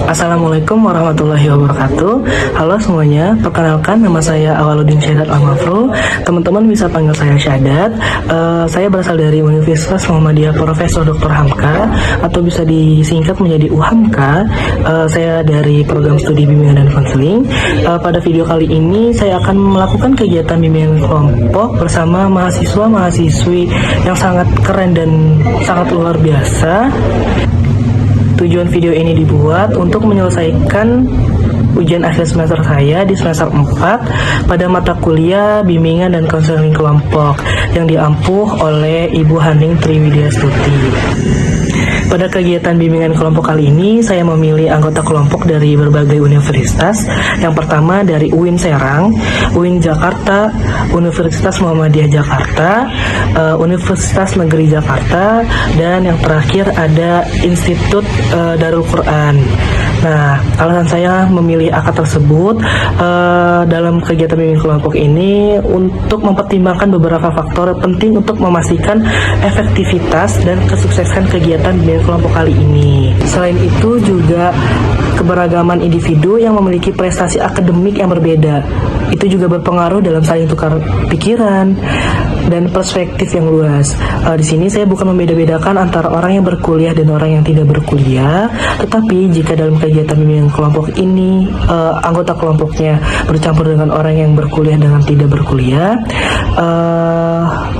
Assalamualaikum warahmatullahi wabarakatuh. Halo semuanya, perkenalkan nama saya Awaludin Syadat Al-Mafru. Teman-teman bisa panggil saya Syadat. Saya berasal dari Universitas Muhammadiyah Profesor Dr. Hamka atau bisa disingkat menjadi UHAMKA. Saya dari program studi bimbingan dan konseling. Pada video kali ini saya akan melakukan kegiatan bimbingan kelompok bersama mahasiswa-mahasiswi yang sangat keren dan sangat luar biasa. Tujuan video ini dibuat untuk menyelesaikan ujian akhir semester saya di semester 4 pada mata kuliah bimbingan dan konseling kelompok yang diampuh oleh Ibu Haning Triwidyastuti. Pada kegiatan bimbingan kelompok kali ini, saya memilih anggota kelompok dari berbagai universitas. Yang pertama dari UIN Serang, UIN Jakarta, Universitas Muhammadiyah Jakarta, Universitas Negeri Jakarta, dan yang terakhir ada Institut Darul Quran. Nah, alasan saya memilih AK tersebut dalam kegiatan bimbingan kelompok ini untuk mempertimbangkan beberapa faktor penting untuk memastikan efektivitas dan kesuksesan kegiatan bimbingan kelompok kali ini. Selain itu juga keberagaman individu yang memiliki prestasi akademik yang berbeda. Itu juga berpengaruh dalam saling tukar pikiran dan perspektif yang luas. Di sini saya bukan membeda-bedakan antara orang yang berkuliah dan orang yang tidak berkuliah, tetapi jika dalam kegiatan bimbingan kelompok ini anggota kelompoknya bercampur dengan orang yang berkuliah dengan tidak berkuliah,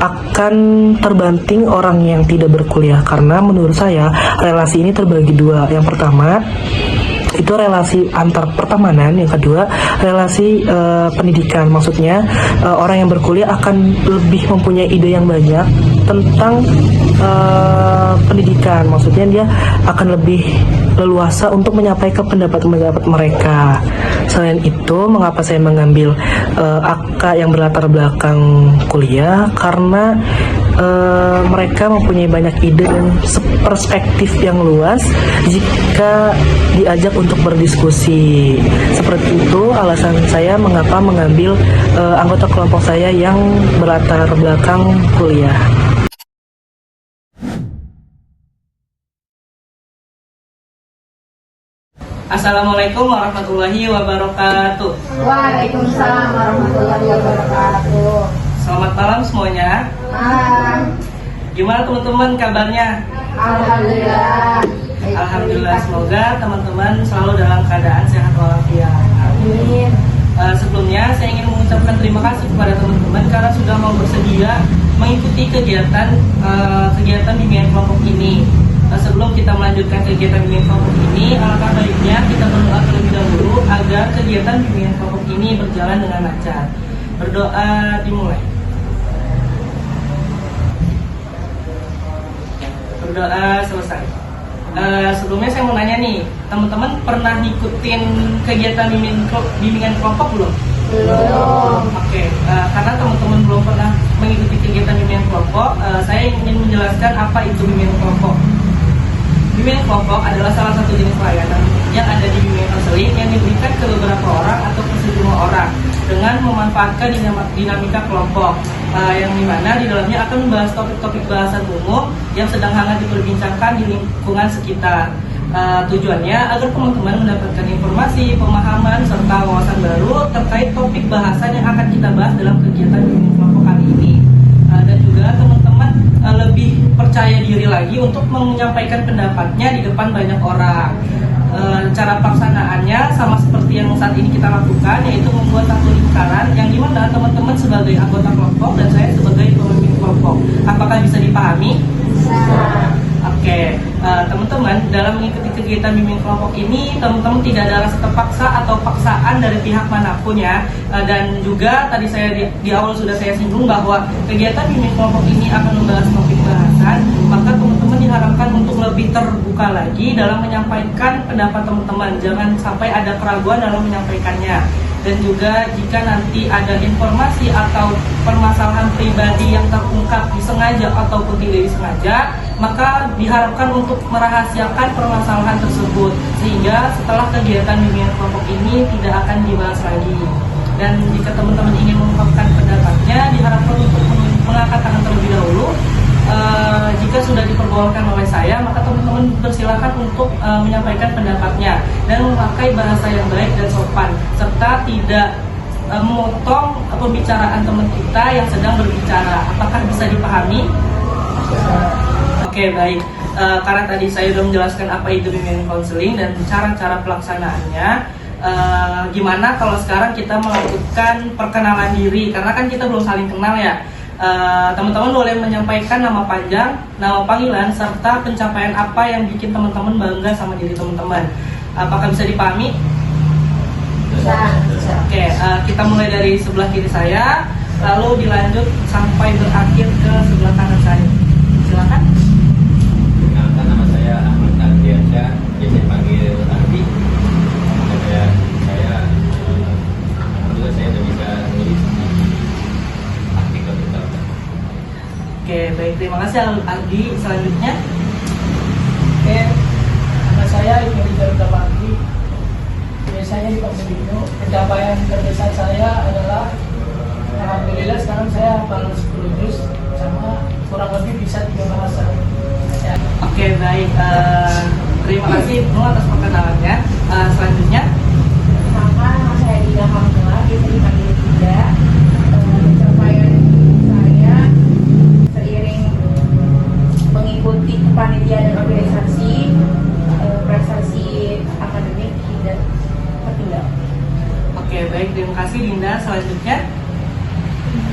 akan terbanting orang yang tidak berkuliah karena menurut saya relasi ini terbagi dua. Yang pertama itu relasi antar pertemanan, yang kedua relasi pendidikan. Maksudnya orang yang berkuliah akan lebih mempunyai ide yang banyak tentang pendidikan. Maksudnya dia akan lebih leluasa untuk menyampaikan pendapat-pendapat mereka. Selain itu, mengapa saya mengambil AK yang berlatar belakang kuliah? Karena mereka mempunyai banyak ide dan perspektif yang luas jika diajak untuk berdiskusi. Seperti itu alasan saya mengapa mengambil anggota kelompok saya yang berlatar belakang kuliah. Assalamualaikum warahmatullahi wabarakatuh. Waalaikumsalam warahmatullahi wabarakatuh. Selamat malam semuanya. Gimana teman-teman kabarnya? Alhamdulillah. Alhamdulillah, semoga teman-teman selalu dalam keadaan sehat walafiat. Amin. Sebelumnya saya ingin mengucapkan terima kasih kepada teman-teman karena sudah mau bersedia mengikuti kegiatan bimbingan kelompok ini. Sebelum kita melanjutkan kegiatan bimbingan kelompok ini, alangkah baiknya kita berdoa terlebih dahulu agar kegiatan bimbingan kelompok ini berjalan dengan lancar. Berdoa dimulai. Berdoa selesai. Sebelumnya saya mau nanya nih, teman-teman pernah ngikutin kegiatan bimbingan kelompok belum? Belum. Oke, karena teman-teman belum pernah mengikuti kegiatan bimbingan kelompok, saya ingin menjelaskan apa itu bimbingan kelompok. Bimbingan kelompok adalah salah satu jenis pelayanan yang ada di bimbingan konseling yang diberikan ke beberapa orang atau ke sejumlah orang dengan memanfaatkan dinamika kelompok, yang dimana di dalamnya akan membahas topik-topik bahasan umum yang sedang hangat diperbincangkan di lingkungan sekitar. Tujuannya agar teman-teman mendapatkan informasi, pemahaman, serta wawasan baru terkait topik bahasan yang akan kita bahas dalam kegiatan bimbingan kelompok kali ini. Dan juga teman-teman lebih percaya diri lagi untuk menyampaikan pendapatnya di depan banyak orang. Cara pelaksanaannya sama seperti yang saat ini kita lakukan, yaitu membuat satu lingkaran yang dimana teman-teman sebagai anggota kelompok dan saya sebagai pemimpin kelompok. Apakah bisa dipahami? Bisa. Oke, teman-teman dalam mengikuti kegiatan bimbingan kelompok ini, teman-teman tidak ada rasa terpaksa atau paksaan dari pihak manapun ya. Dan juga tadi saya di awal sudah saya singgung bahwa kegiatan bimbingan kelompok ini akan membahas topik bahasan, maka teman-teman diharapkan untuk lebih terbuka lagi dalam menyampaikan pendapat teman-teman. Jangan sampai ada keraguan dalam menyampaikannya. Dan juga jika nanti ada informasi atau permasalahan pribadi yang terungkap disengaja ataupun tidak disengaja, maka diharapkan untuk merahasiakan permasalahan tersebut sehingga setelah kegiatan bimbingan kelompok ini tidak akan dibahas lagi. Dan jika teman-teman ingin mengungkapkan pendapatnya, diharapkan untuk mengangkat tangan terlebih dahulu jika sudah diperbolehkan oleh saya, maka teman-teman bersilakan untuk menyampaikan pendapatnya dan memakai bahasa yang baik dan sopan, serta tidak memotong pembicaraan teman kita yang sedang berbicara. Apakah bisa dipahami? Oke, baik. Karena tadi saya sudah menjelaskan apa itu bimbingan konseling dan cara-cara pelaksanaannya. Gimana kalau sekarang kita melakukan perkenalan diri, karena kan kita belum saling kenal ya. Teman-teman boleh menyampaikan nama panjang, nama panggilan, serta pencapaian apa yang bikin teman-teman bangga sama diri teman-teman. Apakah bisa dipahami? Bisa. Oke, kita mulai dari sebelah kiri saya, lalu dilanjut sampai berakhir ke sebelah kanan saya. Silakan. Perkenalkan, nama saya Ahmad Ardiansyah, biasa dipanggil Ardi. Alhamdulillah saya sudah bisa menulis artikel kita. Oke, baik. Terima kasih Ardi. Selanjutnya. Oke, nama saya Ibnu Rizal Bakri. Biasanya dipanggil Ibnu. Pencapaian terbesar saya adalah alhamdulillah sekarang saya hafal 10 juz sama kurang lebih bisa 3 bahasa. Ya. Oke, baik. Terima kasih Ibnu atas perkenalannya. Selanjutnya. Maka nama saya Dina Hamdullah, bisa dipanggil Dinda. Pencapaian saya seiring mengikuti kepanitiaan dan organisasi, prestasi akademik tidak tertunda. Oke, baik. Terima kasih Dinda. Selanjutnya.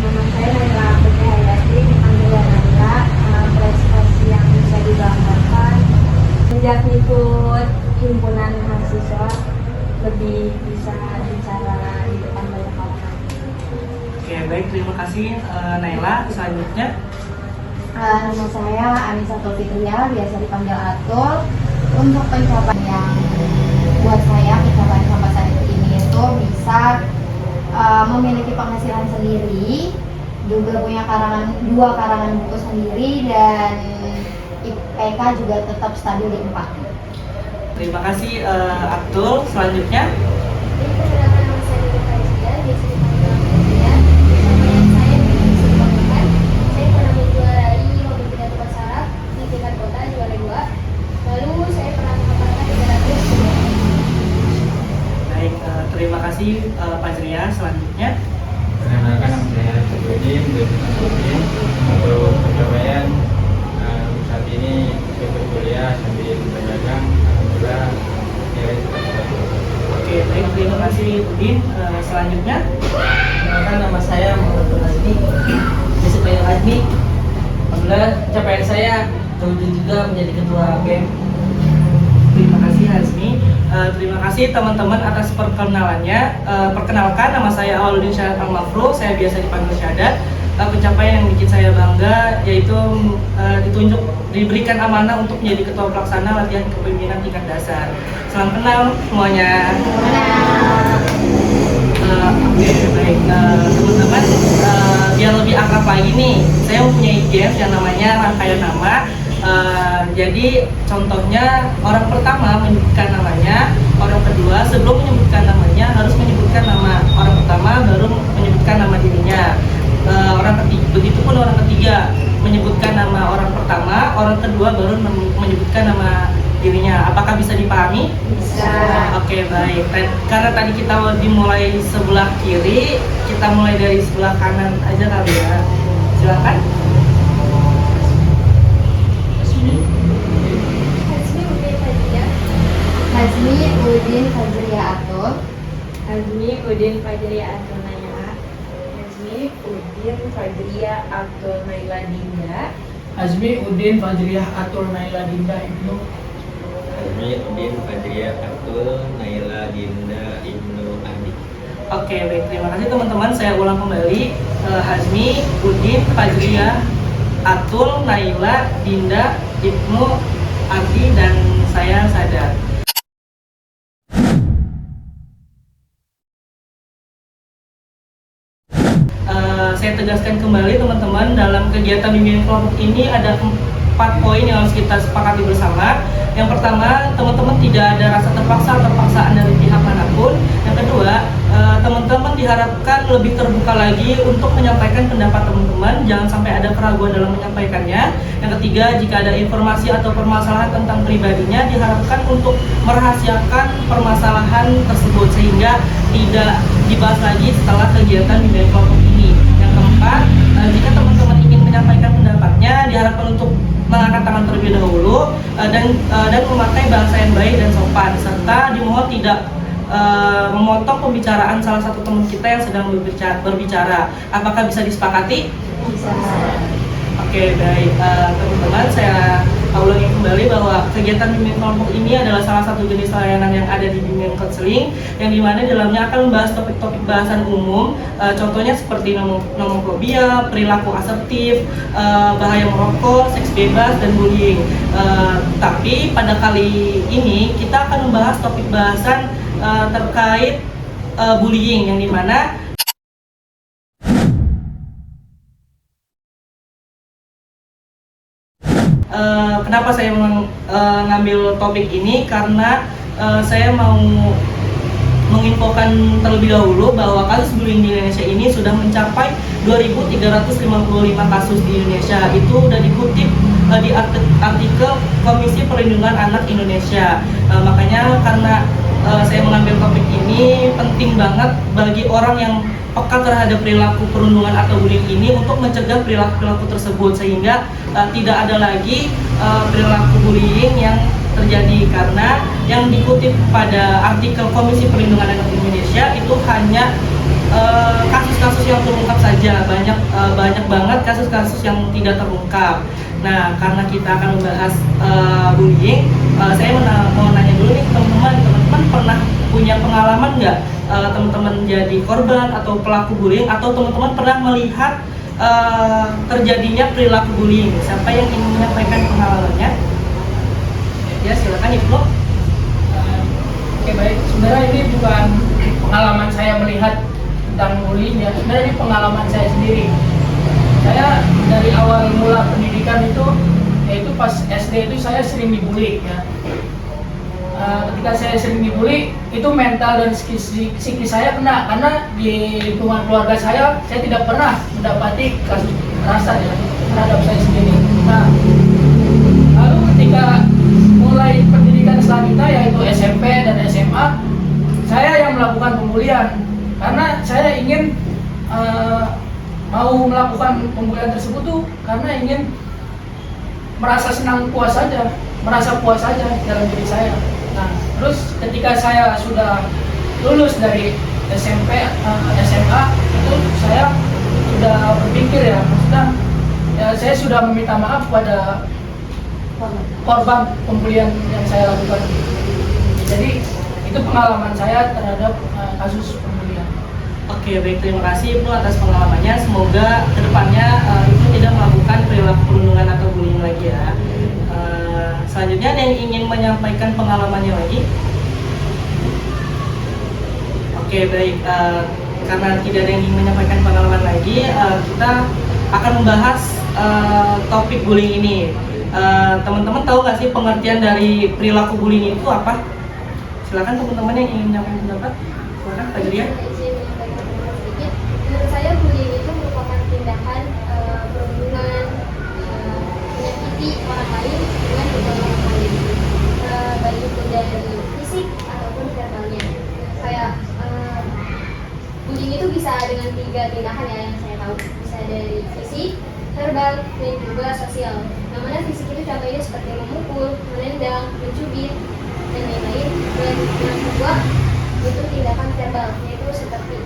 Nama saya Naila Putri Hayati, dipanggil Naila. Prestasi yang bisa dibanggakan sejak ikut himpunan mahasiswa lebih bisa bicara di depan banyak orang. Oke, baik. Terima kasih Naila. Selanjutnya. Nama saya Anissa Fitria, biasa dipanggil Atul. Untuk pencapaian yang buat saya pencapaian sampai saat ini itu bisa memiliki penghasilan sendiri, juga punya dua karangan buku sendiri, dan IPK juga tetap stabil di 4. Terima kasih Abdul. Selanjutnya. Perkenalkan, nama saya Dina Faizia, biasa dipanggil Faizia. Pencapaian saya bisa dibanggakan. Saya pernah menjuarai mobil tidak tepat syarat di tingkat kota juara 2. Lalu saya pernah menghafalkan 300 surat. Baik, terima kasih Pak Jria. Selanjutnya. Perkenalkan, nama saya Syafruddin, untuk pencapaian saat ini ikut kuliah sambil berdagang. Alhamdulillah nilai sudah. Oke, baik. Terima kasih Udin. Selanjutnya. Perkenalkan, nama saya Muhammad Azmi, biasa dipanggil Azmi. Alhamdulillah pencapaian saya terwujud juga menjadi ketua BEM. Terima kasih Hazmi. Terima kasih teman-teman atas perkenalannya. Perkenalkan, nama saya Awaludin Syahadat Al-Mafru, saya biasa dipanggil Syahadat. Pencapaian yang bikin saya bangga yaitu diberikan amanah untuk menjadi ketua pelaksana latihan kepemimpinan tingkat dasar. Salam kenal semuanya. Oke, baik teman-teman, biar lebih akrab lagi nih, saya mempunyai games yang namanya rangkaian nama. Jadi contohnya orang pertama menyebutkan namanya, orang kedua sebelum menyebutkan namanya harus menyebutkan nama orang pertama, baru menyebutkan nama dirinya. Orang ketiga, begitupun orang ketiga menyebutkan nama orang pertama, orang kedua baru menyebutkan nama dirinya. Apakah bisa dipahami? Bisa. Oke, baik. Karena tadi kita dimulai sebelah kiri, kita mulai dari sebelah kanan aja kali ya. Silakan. Hazmi Udin Fajria Atul. Azmi Udin Fajria Abdul Naila. Azmi Udin Fajria Abdul Naila Dinda. Azmi Udin Fajriah Atul Naila Dinda Ibnu. Azmi Udin Fajriah Atul Naila Dinda Ibnu Andi. Oke, baik. Terima kasih teman-teman. Saya ulang kembali. Hazmi Udin Fajriah Atul Naila Dinda Ibnu Andi dan saya Sadar. Saya tegaskan kembali teman-teman, dalam kegiatan bimbingan kelompok ini ada 4 poin yang harus kita sepakati bersama. Yang pertama, teman-teman tidak ada rasa terpaksa atau paksaan dari pihak manapun. Yang kedua, teman-teman diharapkan lebih terbuka lagi untuk menyampaikan pendapat teman-teman, jangan sampai ada keraguan dalam menyampaikannya. Yang ketiga, jika ada informasi atau permasalahan tentang pribadinya, diharapkan untuk merahasiakan permasalahan tersebut sehingga tidak dibahas lagi setelah kegiatan bimbingan kelompok ini. Yang keempat, jika teman-teman ingin menyampaikan pendapatnya, diharapkan untuk mengangkat tangan terlebih dahulu dan memakai bahasa yang baik dan sopan, serta dimohon tidak memotong pembicaraan salah satu teman kita yang sedang berbicara. Apakah bisa disepakati? Bisa. Oke, baik. Teman-teman, saya ulangi kembali bahwa kegiatan bimbingan kelompok ini adalah salah satu jenis layanan yang ada di bimbingan konseling, yang dimana di dalamnya akan membahas topik-topik bahasan umum, contohnya seperti nomofobia, perilaku asertif, bahaya merokok, seks bebas, dan bullying. Tapi pada kali ini kita akan membahas topik bahasan terkait bullying, yang dimana kenapa saya mengambil topik ini, karena saya mau menginfokan terlebih dahulu bahwa kasus bullying di Indonesia ini sudah mencapai 2.355 kasus di Indonesia. Itu sudah dikutip di artikel Komisi Perlindungan Anak Indonesia. Makanya karena saya mengambil topik ini, penting banget bagi orang yang peka terhadap perilaku perundungan atau bullying ini untuk mencegah perilaku tersebut, sehingga tidak ada lagi perilaku bullying yang terjadi. Karena yang dikutip pada artikel Komisi Perlindungan Anak Indonesia itu hanya kasus-kasus yang terungkap saja, banyak banget kasus-kasus yang tidak terungkap. Nah, karena kita akan membahas bullying, saya mau nanya dulu nih teman-teman pernah punya pengalaman nggak teman-teman jadi korban atau pelaku bullying, atau teman-teman pernah melihat terjadinya perilaku bullying? Siapa yang ingin menyampaikan pengalamannya? Ya, silakan Ibnu. Oke, baik. Sebenarnya ini bukan pengalaman saya melihat tentang bullying ya. Sebenarnya ini pengalaman saya sendiri. Saya dari awal mula pendidikan itu, yaitu pas SD itu saya sering dibully ya. Ketika saya sering dibully, itu mental dan psikis saya kena, karena di lingkungan keluarga saya tidak pernah mendapati kasus kekerasan ya terhadap saya sendiri. Nah, lalu ketika mulai pendidikan selanjutnya yaitu SMP dan SMA, saya yang melakukan pembulian, karena saya ingin mau melakukan pembulian tersebut tuh karena ingin merasa puas saja dalam diri saya. Nah, terus ketika saya sudah lulus dari SMP, SMA, itu saya sudah berpikir ya, maksudnya ya, saya sudah meminta maaf pada korban pembulian yang saya lakukan. Jadi itu pengalaman saya terhadap kasus pembulian. Oke, baik, terima kasih Ibnu atas pengalamannya. Semoga kedepannya Ibnu tidak melakukan perilaku perundungan atau bullying lagi ya. Selanjutnya ada yang ingin menyampaikan pengalamannya lagi? Oke, baik, karena tidak ada yang ingin menyampaikan pengalaman lagi, kita akan membahas topik bullying ini. Teman-teman tahu nggak sih pengertian dari perilaku bullying itu apa? Silakan teman-teman yang ingin menyampaikan pendapat. Silakan, Pak Julia. Menurut saya bullying itu merupakan tindakan perundungan, menyakiti orang lain dengan berbagai orang lain, baik itu dari fisik ataupun verbalnya. Kayak bullying itu bisa dengan 3 tindakan ya yang saya tahu, bisa dari fisik, verbal, dan juga sosial. Yang mana fisik itu contohnya seperti memukul, menendang, mencubit, dan lain-lain. Dan yang kedua itu tindakan verbal, yaitu seperti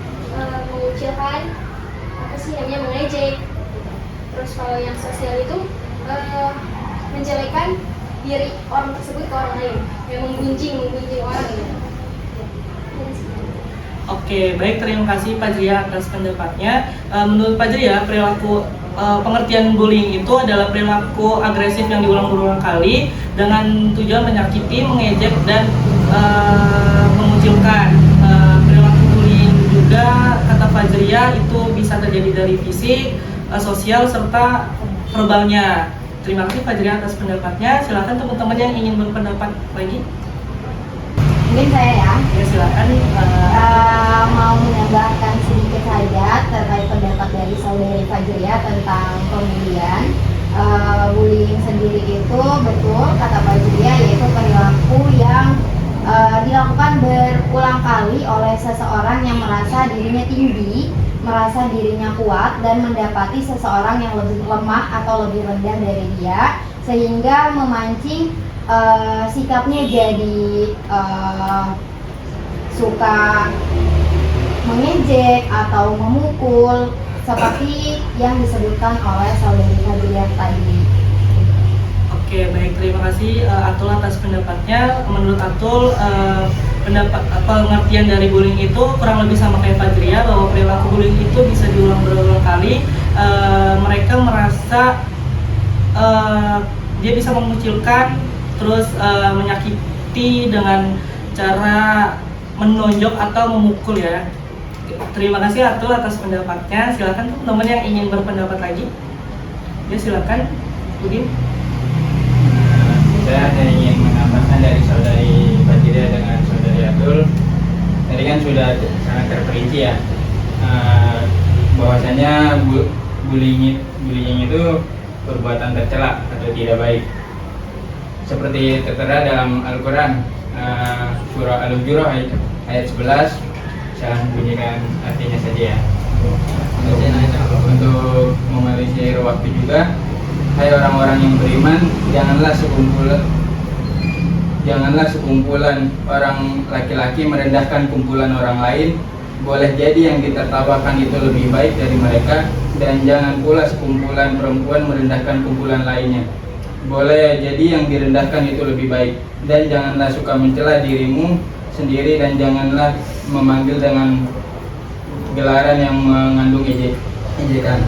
mengucilkan, mengejek. Terus kalau yang sosial itu menjelekan diri orang tersebut ke orang lain, yang menggunjing orang gitu. Oke, baik, terima kasih Pak Jaya atas pendapatnya. Menurut Pak Jaya, perilaku pengertian bullying itu adalah perilaku agresif yang diulang-ulang kali dengan tujuan menyakiti, mengejek, dan mengucilkan. Perilaku bullying juga, kata Pak Jaya, itu bisa terjadi dari fisik, sosial, serta verbalnya. Terima kasih Pak Jaya atas pendapatnya. Silakan teman-teman yang ingin berpendapat lagi. Mungkin saya ya, Ya, silakan. mau menambahkan sedikit Syadat terkait pendapat dari saudari Fajria tentang pembulian. Bullying sendiri itu betul kata Fajria, yaitu perilaku yang dilakukan berulang kali oleh seseorang yang merasa dirinya tinggi, merasa dirinya kuat, dan mendapati seseorang yang lebih lemah atau lebih rendah dari dia, sehingga memancing sikapnya jadi suka mengejek atau memukul seperti yang disebutkan oleh saudari Fajria tadi. Oke, baik, terima kasih Atul atas pendapatnya. Menurut Atul, pengertian dari bullying itu kurang lebih sama kayak Fajria, bahwa perilaku bullying itu bisa diulang berulang kali. Mereka merasa dia bisa mengucilkan, terus menyakiti dengan cara menonjok atau memukul ya. Terima kasih Atul atas pendapatnya. Silakan teman-teman yang ingin berpendapat lagi. Ya, silakan, Udin. Saya hanya ingin menambahkan dari saudari Fajria dengan saudari Atul. Tadi kan sudah sangat terperinci ya, bahwasanya bullying itu perbuatan tercela atau tidak baik. Seperti tertera dalam Al-Quran, surah Al-Hujurat ayat 11. Saya bunyikan artinya saja ya. Untuk memenuhi waktu juga, hai orang-orang yang beriman, janganlah sekumpulan orang laki-laki merendahkan kumpulan orang lain. Boleh jadi yang ditertawakan itu lebih baik dari mereka, dan jangan pula sekumpulan perempuan merendahkan kumpulan lainnya. Boleh jadi yang direndahkan itu lebih baik, dan janganlah suka mencela dirimu sendiri, dan janganlah memanggil dengan gelaran yang mengandung ejekan.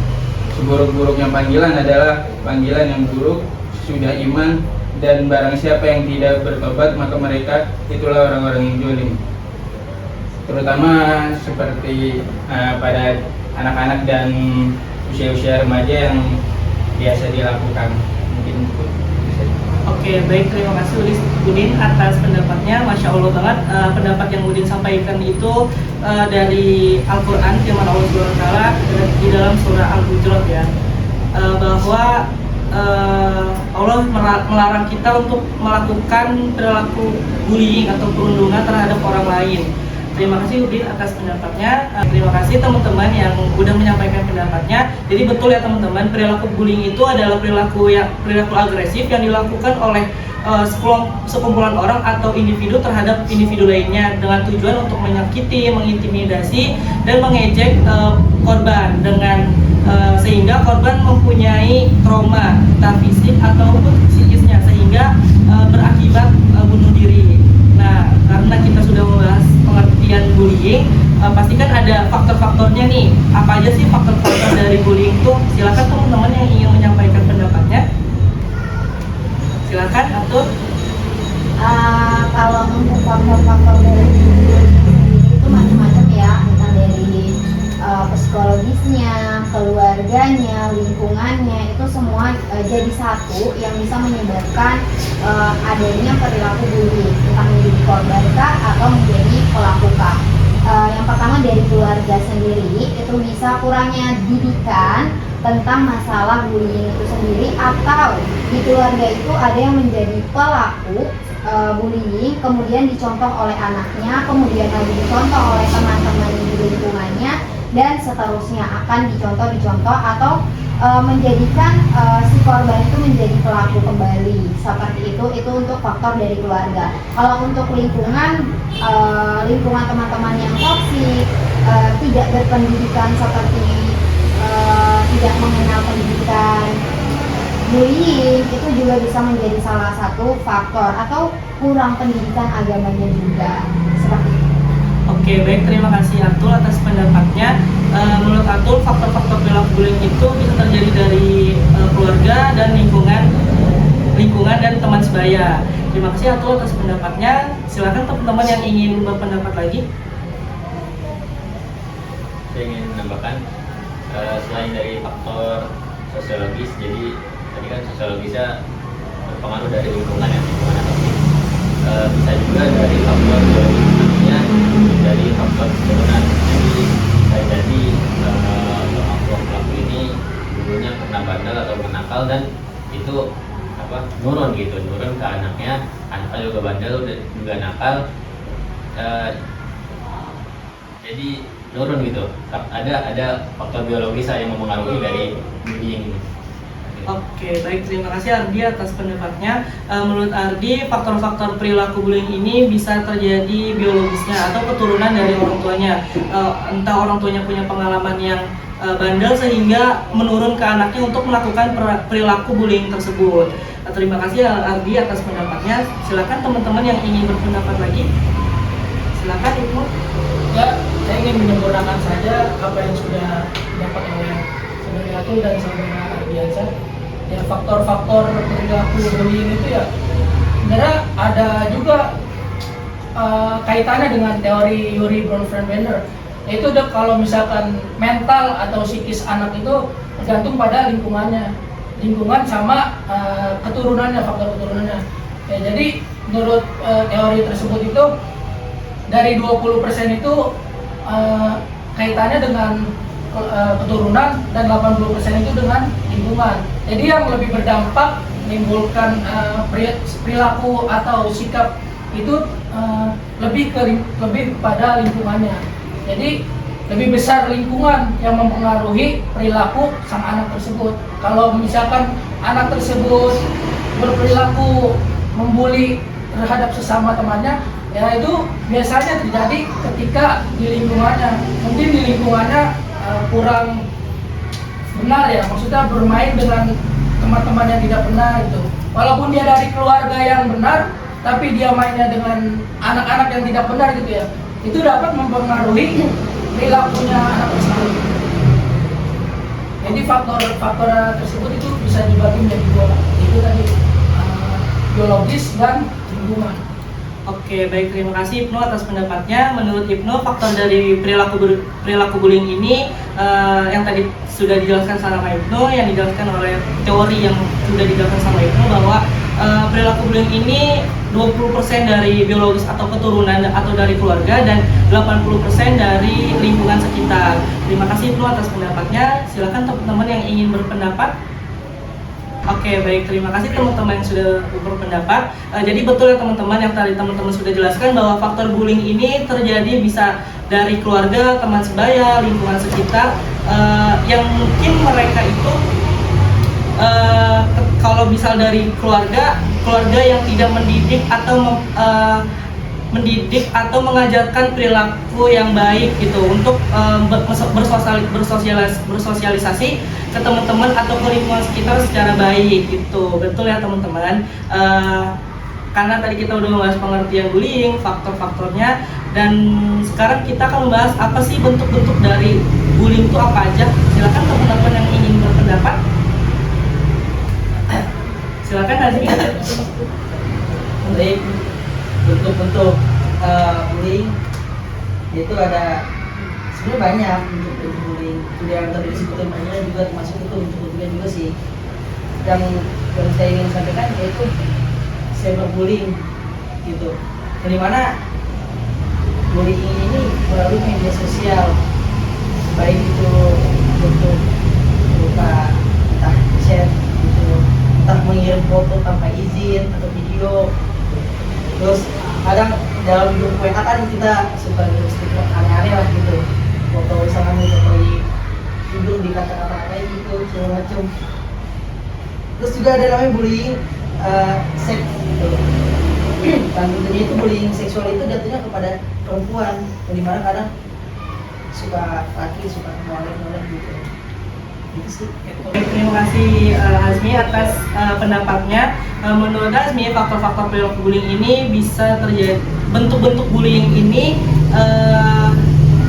Seburuk-buruknya panggilan adalah panggilan yang buruk sudah iman, dan barang siapa yang tidak bertobat maka mereka itulah orang-orang yang zalim. Terutama seperti pada anak-anak dan usia-usia remaja yang biasa dilakukan. Mungkin Oke, baik, terima kasih Udin atas pendapatnya. Masya Allah banget, pendapat yang Udin sampaikan itu dari Al-Quran, firman Allah SWT di dalam surah Al-Hujurat ya, bahwa Allah melarang kita untuk melakukan perilaku bullying atau perundungan terhadap orang lain. Terima kasih Udin atas pendapatnya. Terima kasih teman-teman yang udah menyampaikan pendapatnya. Jadi betul ya teman-teman, perilaku bullying itu adalah perilaku agresif yang dilakukan oleh sekumpulan orang atau individu terhadap individu lainnya dengan tujuan untuk menyakiti, mengintimidasi, dan mengejek korban dengan sehingga korban mempunyai trauma entah fisik ataupun psikisnya, sehingga berakibat bunuh diri. Nah, karena kita sudah membahas pengertian bullying, pastikan ada faktor-faktornya nih. Apa aja sih faktor-faktor dari bullying itu? Silakan teman-teman yang ingin menyampaikan pendapatnya. Silakan, Atul. Kalau untuk faktor-faktor dari bullying itu macam-macam ya, entah dari psikologisnya, keluarganya, lingkungannya, itu semua jadi satu yang bisa menyebabkan adanya perilaku bullying, entah menjadi korban kah atau menjadi pelaku kah. Yang pertama dari keluarga sendiri, itu bisa kurangnya didikan tentang masalah bullying itu sendiri, atau di keluarga itu ada yang menjadi pelaku bullying, kemudian dicontoh oleh anaknya, kemudian lagi dicontoh oleh teman-teman di lingkungannya, dan seterusnya akan dicontoh atau menjadikan si korban itu menjadi pelaku kembali. Seperti itu untuk faktor dari keluarga. Kalau untuk lingkungan teman-teman yang toksik, tidak berpendidikan seperti tidak mengenal pendidikan, bullying itu juga bisa menjadi salah satu faktor, atau kurang pendidikan agamanya juga, seperti itu. Oke, baik, terima kasih Atul atas pendapatnya. Menurut Atul, faktor-faktor perilaku bullying itu bisa terjadi dari keluarga dan lingkungan dan teman sebaya. Terima kasih Atul atas pendapatnya. Silakan teman-teman yang ingin berpendapat lagi. saya ingin menambahkan, selain dari faktor sosiologis, jadi tadi kan sosiologisnya berpengaruh dari lingkungan ya, lingkungan toksik. Bisa juga dari faktor biologis, artinya dari faktor keturunan. Jadi bisa jadi nakal dan itu nurun ke anaknya juga bandel dan juga nakal. Jadi nurun gitu. Ada faktor biologis yang mempengaruhi dari bullying ini. Oke, baik, terima kasih Ardi atas pendapatnya. Menurut Ardi, faktor-faktor perilaku bullying ini bisa terjadi biologisnya atau keturunan dari orang tuanya. Entah orang tuanya punya pengalaman yang bandel sehingga menurun ke anaknya untuk melakukan perilaku bullying tersebut. Terima kasih Ardi atas pendapatnya. Silakan teman-teman yang ingin berpendapat lagi. Silakan Ibu. Ya, saya ingin menyempurnakan saja apa yang sudah didapat oleh saudara Atul dan saudara Ardiansyah. Ya, faktor-faktor perilaku bullying itu ya sebenarnya ada juga kaitannya dengan teori Yuri Bronfenbrenner, yaitu kalau misalkan mental atau psikis anak itu tergantung pada lingkungan sama keturunannya, faktor keturunannya. Ya, jadi menurut teori tersebut itu dari 20% itu kaitannya dengan keturunan dan 80% itu dengan lingkungan. Jadi yang lebih berdampak menimbulkan perilaku atau sikap itu lebih pada lingkungannya. Jadi lebih besar lingkungan yang mempengaruhi perilaku sang anak tersebut. Kalau misalkan anak tersebut berperilaku membuli terhadap sesama temannya, ya itu biasanya terjadi ketika di lingkungannya. Mungkin di lingkungannya kurang benar ya, maksudnya bermain dengan teman-teman yang tidak benar itu. Walaupun dia dari keluarga yang benar, tapi dia mainnya dengan anak-anak yang tidak benar gitu ya, itu dapat mempengaruhi perilakunya anak tersebut. Jadi faktor-faktor tersebut itu bisa dibagi menjadi dua, itu tadi biologis dan lingkungan. Oke, baik, terima kasih Ibnu atas pendapatnya. Menurut Ibnu, faktor dari perilaku bullying ini yang tadi sudah dijelaskan sama Ibnu, yang dijelaskan oleh teori yang sudah dijelaskan sama Ibnu, bahwa perilaku bullying ini 20% dari biologis atau keturunan atau dari keluarga dan 80% dari lingkungan sekitar. Terima kasih Ibnu atas pendapatnya. Silakan teman-teman yang ingin berpendapat. Oke, baik, terima kasih teman-teman yang sudah berpendapat. Jadi betul ya teman-teman yang tadi teman-teman sudah jelaskan bahwa faktor bullying ini terjadi bisa dari keluarga, teman sebaya, lingkungan sekitar, yang mungkin mereka itu kalau misal dari keluarga yang tidak mendidik atau mengajarkan perilaku yang baik gitu untuk bersosialisasi ke teman-teman atau ke lingkungan sekitar secara baik gitu. Betul ya teman-teman. Karena tadi kita udah membahas pengertian bullying, faktor-faktornya, dan sekarang kita akan membahas apa sih bentuk-bentuk dari bullying itu apa aja. Silakan teman-teman yang ingin berpendapat. Silakan Azmi. Baik, bentuk-bentuk bullying itu ada sebenarnya banyak bentuk bullying. Sudah yang tadi disebutkan banyak juga termasuk itu bentuk-bentuknya juga sih. Yang saya ingin sampaikan yaitu cyberbullying gitu. Dari mana bullying ini melalui media sosial, baik itu bentuk berupa entah chat gitu, entah mengirim foto tanpa izin atau video. Terus kadang dalam hidup WA kan kita suka stiker aneh-aneh lah gitu, foto misalnya foto tidur di kata-kata kayak gitu segala macam. Terus juga ada namanya bullying seks gitu. Dan tentunya itu bullying seksual itu jatuhnya kepada perempuan, di mana kadang suka laki suka ngolek gitu. Gitu sih. Terima kasih Azmi atas pendapatnya. Menurut Azmi, faktor-faktor perilaku bullying ini bisa terjadi, bentuk-bentuk bullying ini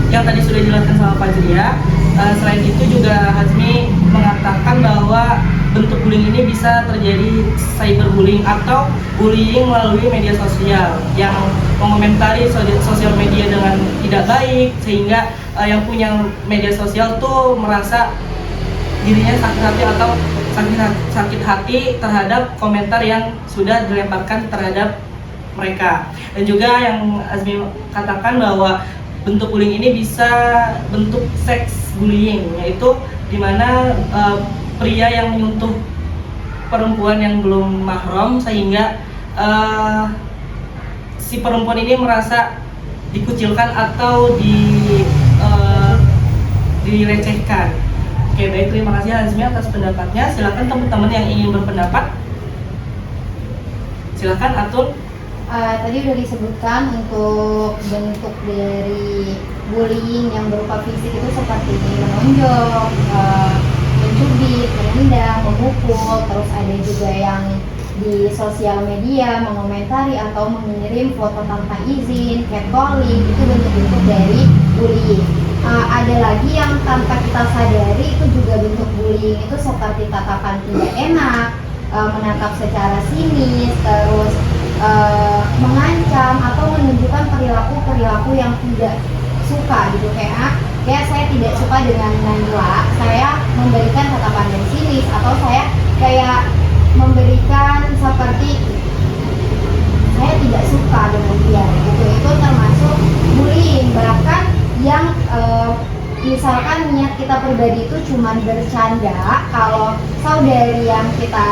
yang tadi sudah dijelaskan sama Pak Jria. Selain itu juga Azmi mengatakan bahwa bentuk bullying ini bisa terjadi cyberbullying atau bullying melalui media sosial yang mengomentari sosial media dengan tidak baik, sehingga yang punya media sosial tuh merasa dirinya sakit hati atau sakit hati terhadap komentar yang sudah dilemparkan terhadap mereka. Dan juga yang Azmi katakan bahwa bentuk bullying ini bisa bentuk seks bullying, yaitu dimana pria yang menyentuh perempuan yang belum mahram sehingga si perempuan ini merasa dikucilkan atau dilecehkan. Oke, baik, terima kasih Hazmi atas pendapatnya. Silakan teman-teman yang ingin berpendapat. Silakan Atul. Tadi udah disebutkan untuk bentuk dari bullying yang berupa fisik itu seperti menonjok, mencubit, menendang, memukul, terus ada juga yang di sosial media mengomentari atau mengirim foto tanpa izin, catcalling, itu bentuk-bentuk dari bullying. Ada lagi yang tanpa kita sadari itu juga bentuk bullying itu seperti tatapan tidak enak, menatap secara sinis, terus mengancam atau menunjukkan perilaku yang tidak suka gitu, kayak saya tidak suka dengan Naila, saya memberikan tatapan yang sinis, atau saya kayak memberikan seperti saya tidak suka dengan dia gitu. Itu termasuk bullying. Bahkan yang misalkan niat kita pribadi itu cuma bercanda, kalau saudari yang kita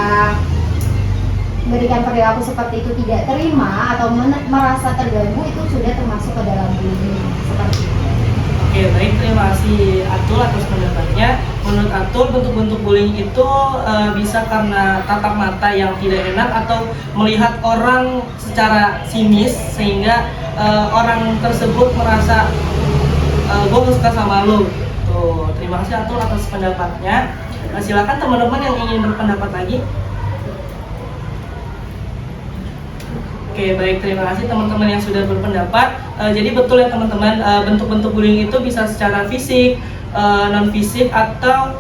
berikan perilaku seperti itu tidak terima atau merasa terganggu, itu sudah termasuk ke dalam bullying seperti itu. Oke, baik, terima kasih Atul atas pendapatnya. Menurut Atul, bentuk-bentuk bullying itu bisa karena tatap mata yang tidak enak atau melihat orang secara sinis sehingga orang tersebut merasa gue gak suka sama lo. Tuh, terima kasih Atul atas pendapatnya. Silakan teman-teman yang ingin berpendapat lagi. Oke, baik, terima kasih teman-teman yang sudah berpendapat. Jadi betul ya teman-teman, bentuk-bentuk bullying itu bisa secara fisik, non fisik, atau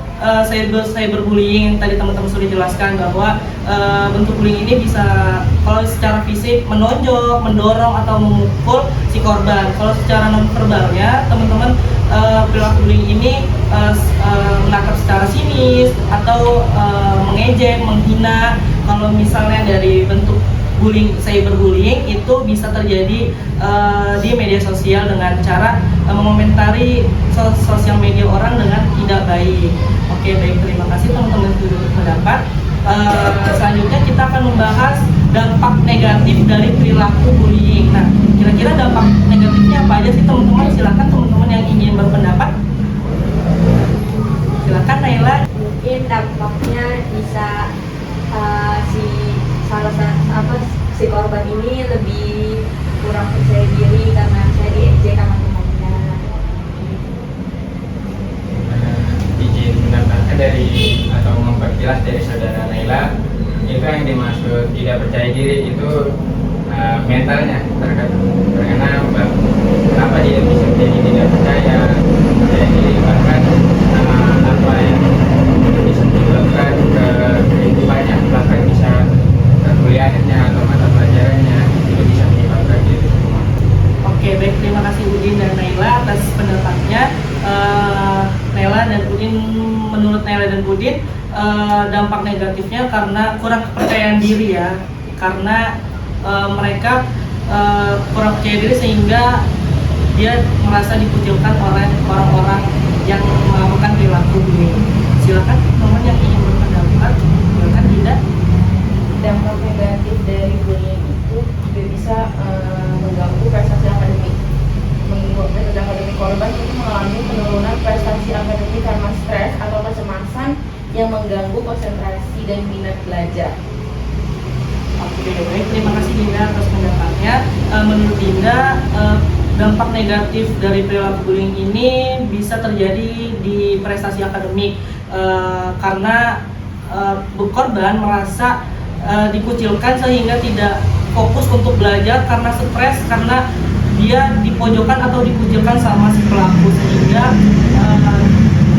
cyberbullying yang tadi teman-teman sudah jelaskan bahwa bentuk bullying ini bisa kalau secara fisik menonjok, mendorong atau memukul si korban. Kalau secara non verbalnya teman-teman perilaku bullying ini menangkap secara sinis atau mengejek, menghina. Kalau misalnya dari bentuk bullying, cyberbullying itu bisa terjadi di media sosial dengan cara mengomentari sosial media orang dengan tidak baik. Oke, baik, terima kasih teman-teman sudah berpendapat. Selanjutnya kita akan membahas dampak negatif dari perilaku bullying. Nah, kira-kira dampak negatifnya apa aja sih teman-teman? Silakan teman-teman yang ingin berpendapat. Silakan Naila. Mungkin dampaknya bisa si korban ini lebih kurang percaya diri karena saya diejek sama temannya. Izin menambahkan dari atau memperjelas dari saudara Naila, itu yang dimaksud tidak percaya diri itu mentalnya terkena kenapa dia bisa jadi tidak percaya diri, bahkan apa yang bisa menyebabkan ke kehidupannya, bahkan bisa kuliahnya atau mata pelajarannya itu bisa menyebabkan itu semua. Oke, baik, terima kasih Udin dan Naila atas pendapatnya. Naila dan Udin, menurut Naila dan Udin, dampak negatifnya karena kurang kepercayaan diri ya, karena mereka kurang percaya diri sehingga dia merasa dikucilkan oleh orang-orang yang melakukan perilaku bullying. Silakan teman yang ingin berpendapat. Silakan tidak. Dampak negatif dari bullying itu juga bisa mengganggu prestasi akademik. Menurut prestasi akademik korban itu mengalami penurunan prestasi akademik karena stres atau kecemasan yang mengganggu konsentrasi dan minat belajar. Oke, baik, terima kasih Dinda atas pendapatnya. Menurut Dinda, dampak negatif dari perilaku bullying ini bisa terjadi di prestasi akademik karena korban merasa dikucilkan sehingga tidak fokus untuk belajar karena stres, karena dia dipojokkan atau dikucilkan sama si pelaku sehingga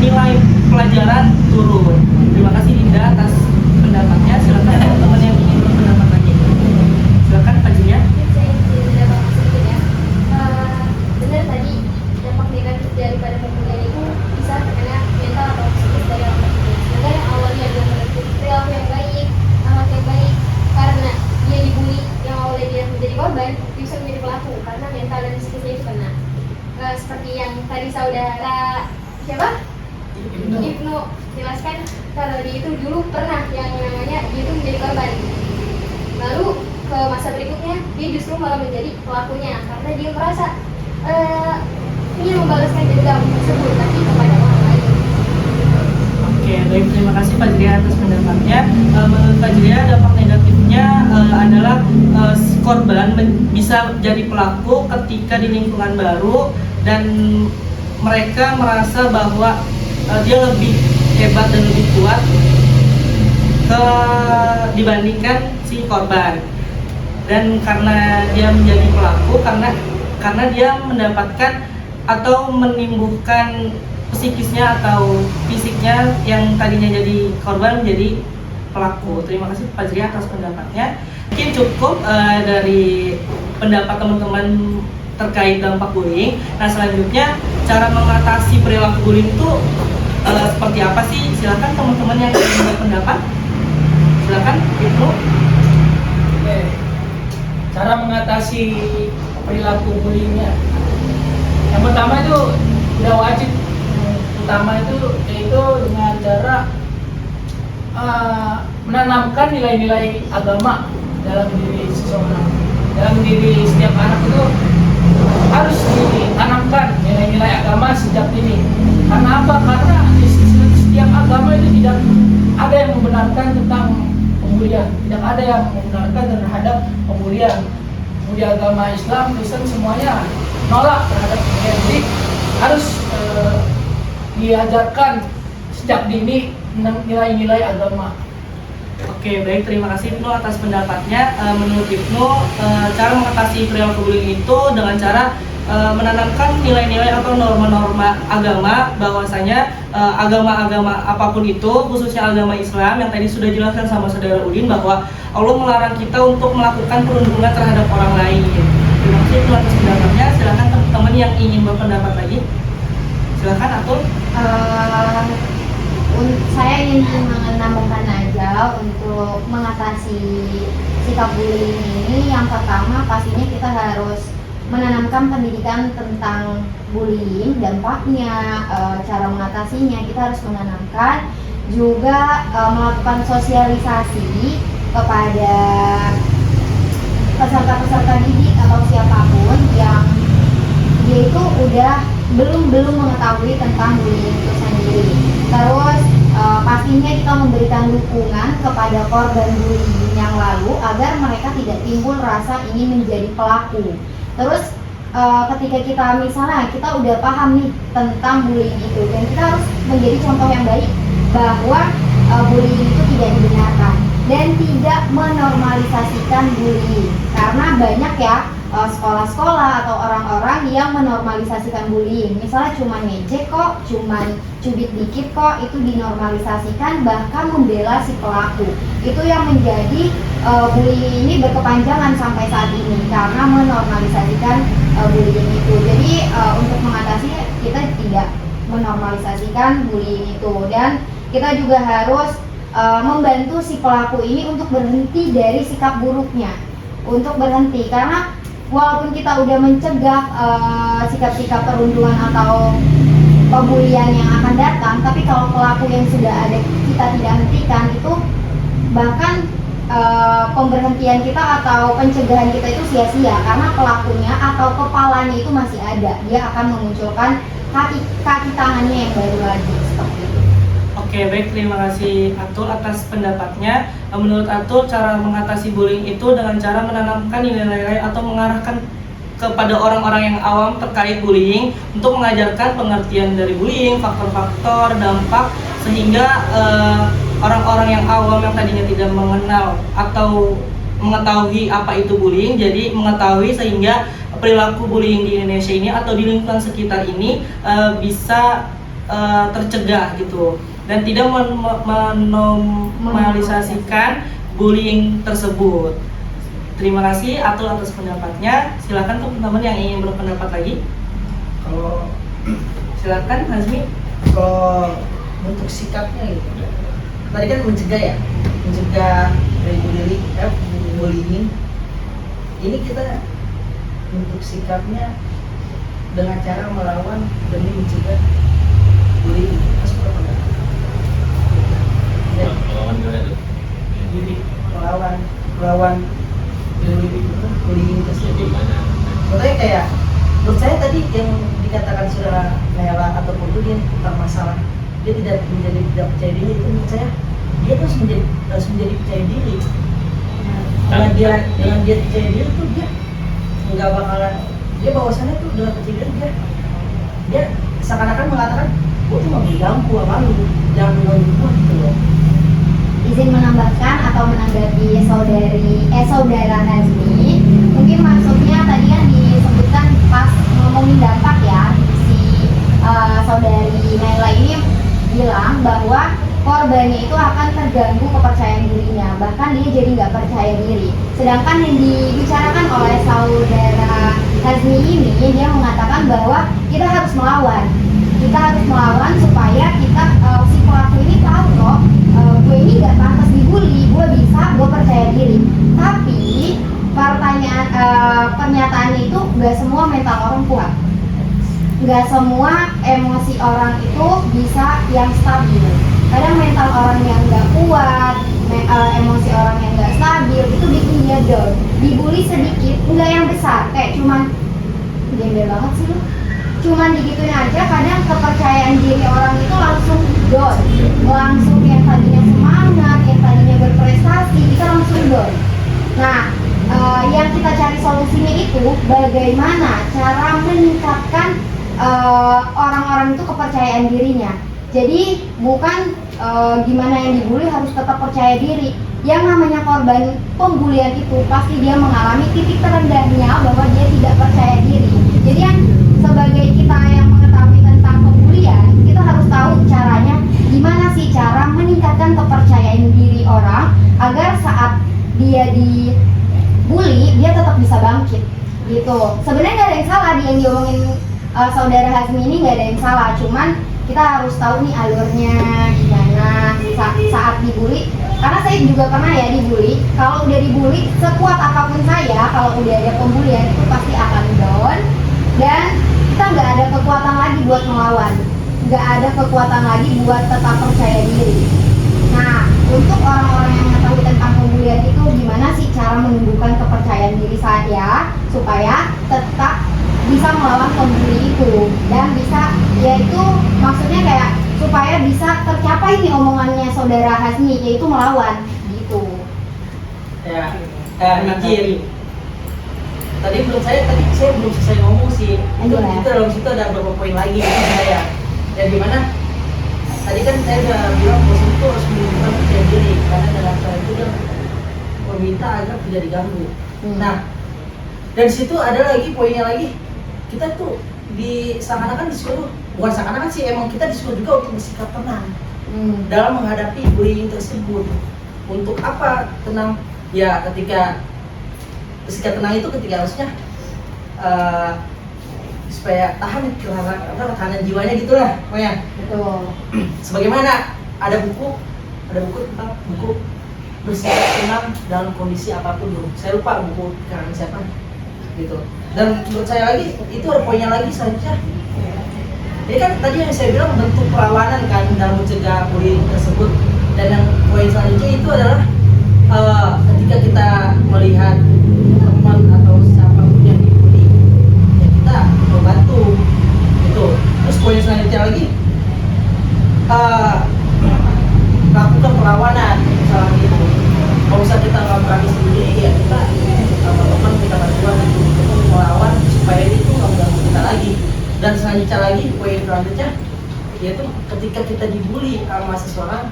nilai pelajaran turun. Terima kasih Dinda atas pendapatnya. Silakan teman-teman yang ingin berpendapat lagi. Silakan Kak Julia. Saya ingin dampak sedikit ya. Benar tadi dampak negatif daripada pembulian itu bisa terkena mental atau psikis dari orang tersebut. Sementara yang awalnya dia menempuh perilaku yang baik, amat yang baik, karena dia dibully, yang awalnya dia menjadi korban bisa menjadi pelaku karena mental dan psikisnya itu kena. Seperti yang tadi saudara siapa? Ibnu jelaskan kalau dia itu dulu pernah yang namanya dia itu menjadi korban. Lalu ke masa berikutnya dia justru malah menjadi pelakunya karena dia merasa ingin membalaskan dendam tersebut tapi kepada orang lain. Oke, baik, terima kasih Pak Jria atas pendapatnya. Menurut Pak Jria, dampak negatifnya adalah si korban bisa jadi pelaku ketika di lingkungan baru dan mereka merasa bahwa dia lebih hebat dan lebih kuat dibandingkan si korban. Dan karena dia menjadi pelaku, karena dia mendapatkan atau menimbulkan psikisnya atau fisiknya yang tadinya jadi korban menjadi pelaku. Terima kasih Pak Jria atas pendapatnya. Mungkin cukup dari pendapat teman-teman terkait dampak bullying. Nah, selanjutnya cara mengatasi perilaku bullying itu seperti apa sih? Silakan teman-teman yang ingin berpendapat. Silakan, Ibnu. Oke. Cara mengatasi perilaku bullyingnya. Yang pertama itu udah wajib. Utama itu yaitu dengan cara menanamkan nilai-nilai agama dalam diri seseorang, dalam diri setiap anak itu harus ditanamkan nilai-nilai agama sejak dini. Karena apa? Karena di setiap agama itu tidak ada yang membenarkan tentang pembulian, tidak ada yang membenarkan terhadap pembulian. Di agama Islam, Kristen semuanya nolak terhadap pembulian. Jadi harus diajarkan sejak dini nilai-nilai agama. Oke, baik, terima kasih Ibnu atas pendapatnya. Menurut Ibnu, cara mengatasi perilaku bullying itu dengan cara menanamkan nilai-nilai atau norma-norma agama, bahwasanya agama-agama apapun itu, khususnya agama Islam yang tadi sudah dijelaskan sama Saudara Udin bahwa Allah melarang kita untuk melakukan perundungan terhadap orang lain. Terima kasih Ibnu atas pendapatnya. Silakan teman-teman yang ingin berpendapat lagi. Silakan Atul. Saya ingin menambahkan aja untuk mengatasi sikap bullying ini. Yang pertama pastinya kita harus menanamkan pendidikan tentang bullying, dampaknya, cara mengatasinya. Kita harus menanamkan juga melakukan sosialisasi kepada peserta-peserta didik atau siapapun yang dia itu udah belum mengetahui tentang bullying itu sendiri. Terus pastinya kita memberikan dukungan kepada korban bullying yang lalu agar mereka tidak timbul rasa ingin menjadi pelaku. Terus ketika kita misalnya kita udah paham nih tentang bullying itu, dan kita harus menjadi contoh yang baik bahwa bullying itu tidak dibenarkan dan tidak menormalisasikan bullying. Karena banyak ya sekolah-sekolah atau orang-orang yang menormalisasikan bullying. Misalnya cuma ngejek kok, cuma cubit dikit kok, itu dinormalisasikan, bahkan membela si pelaku. Itu yang menjadi bullying ini berkepanjangan sampai saat ini karena menormalisasikan bullying itu. Jadi untuk mengatasi kita tidak menormalisasikan bullying itu, dan kita juga harus membantu si pelaku ini untuk berhenti dari sikap buruknya, untuk berhenti. Karena walaupun kita udah mencegah sikap-sikap perundungan atau pembulian yang akan datang, tapi kalau pelaku yang sudah ada kita tidak hentikan, itu bahkan pemberhentian kita atau pencegahan kita itu sia-sia, karena pelakunya atau kepalanya itu masih ada. Dia akan memunculkan kaki tangannya yang baru lagi, seperti itu. Oke, baik, terima kasih Atul atas pendapatnya. Menurut Atul, cara mengatasi bullying itu dengan cara menanamkan nilai-nilai atau mengarahkan kepada orang-orang yang awam terkait bullying untuk mengajarkan pengertian dari bullying, faktor-faktor, dampak, sehingga orang-orang yang awam yang tadinya tidak mengenal atau mengetahui apa itu bullying, jadi mengetahui sehingga perilaku bullying di Indonesia ini atau di lingkungan sekitar ini bisa tercegah gitu, dan tidak menormalisasikan bullying tersebut. Terima kasih Atul atas pendapatnya. Silakan teman-teman yang ingin berpendapat lagi. Kalau Silakan Nazmi. kalau bentuk sikapnya gitu, tadi kan mencegah dari bullying. Ini kita bentuk sikapnya dengan cara melawan demi mencegah bullying. Seperti Melawan gimana tuh? Jadi melawan bullying tersebut. Gimana? Contohnya kayak menurut saya tadi yang dikatakan saudara Nela ataupun itu dia tentang masalah dia tidak percaya diri, itu menurut saya dia harus menjadi percaya diri. Dengan dia percaya diri itu dia nggak bakalan, dia bahwasannya tuh dengan percaya diri dia seakan-akan mengatakan gue cuma mengganggu sama lu, jangan mengganggu gue gitu loh. Izin menambahkan atau menanggapi saudara Hazmi, mungkin maksudnya tadi kan disebutkan pas ngomongin dampak ya, si saudari Naila ini bilang bahwa korbannya itu akan terganggu kepercayaan dirinya, bahkan dia jadi nggak percaya diri. Sedangkan yang dibicarakan oleh saudara Hazmi ini, dia mengatakan bahwa kita harus melawan supaya kita si pelaku ini tahu kok gue ini gak pantas dibully, gue bisa, gue percaya diri. Tapi pernyataannya itu gak semua mental orang kuat, gak semua emosi orang itu bisa yang stabil. Kadang mental orang yang gak kuat, emosi orang yang gak stabil itu bikin dia down. Dibully sedikit, enggak yang besar, kayak cuman gembel banget sih lu, cuman digituin aja, kadang kepercayaan diri orang itu langsung down, langsung yang tadinya semangat, yang tadinya berprestasi, bisa langsung down. Nah, yang kita cari solusinya itu bagaimana cara meningkatkan orang-orang itu kepercayaan dirinya. Jadi bukan gimana yang dibully harus tetap percaya diri. Yang namanya korban pembulian itu pasti dia mengalami titik terendahnya bahwa dia tidak percaya diri. Jadi yang sebagai kita yang mengetahui tentang pembulian, kita harus tahu caranya gimana sih cara meningkatkan kepercayaan diri orang agar saat dia dibully dia tetap bisa bangkit gitu. Sebenarnya nggak ada yang salah di yang diomongin saudara Hazmi ini, nggak ada yang salah, cuman kita harus tahu nih alurnya gimana saat dibully. Karena saya juga pernah ya dibully. Kalau udah dibully, sekuat apapun saya, kalau udah ada pembulian itu pasti akan down dan kita nggak ada kekuatan lagi buat melawan, nggak ada kekuatan lagi buat tetap percaya diri. Nah, untuk orang-orang yang mengetahui tentang pembulian itu gimana sih cara menumbuhkan kepercayaan diri saya supaya tetap bisa melawan pembuli itu dan bisa, yaitu maksudnya kayak supaya bisa tercapai nih omongannya saudara Hazmi, yaitu melawan gitu. Ya, izin. Tadi saya belum selesai ngomong sih. Itu dalam situ ada beberapa poin lagi menurut saya. Dan gimana? Tadi kan saya udah bilang bos itu harus menunjukkan percaya diri karena dalam cara itu dia meminta agar tidak diganggu. Nah, dan situ ada lagi poinnya lagi. Kita tuh seakan-akan disuruh, bukan seakan-akan sih, emang kita disuruh juga untuk bersikap tenang dalam menghadapi bullying tersebut. Untuk apa tenang? Ya ketika bersikap tenang itu ketika harusnya supaya tahan tekanan jiwanya gitulah, pokoknya. Betul. Sebagaimana ada buku tentang buku bersikap tenang dalam kondisi apapun. Saya lupa buku karangan siapa gitu. Dan menurut saya lagi itu ada poinnya lagi selanjutnya. Jadi kan tadi yang saya bilang bentuk perlawanan kan dalam mencegah bullying tersebut. Dan yang poin selanjutnya itu adalah ketika kita melihat teman atau siapapun yang dibully, ya kita membantu gitu. Terus poin selanjutnya lagi lakukan perlawanan misalnya gitu. Kalau misalnya kita nggak berani sendiri, ya kita teman-teman kita bantuan untuk melawan supaya itu nggak mengganggu kita lagi. Dan selanjutnya lagi poin selanjutnya yaitu ketika kita dibully sama seseorang,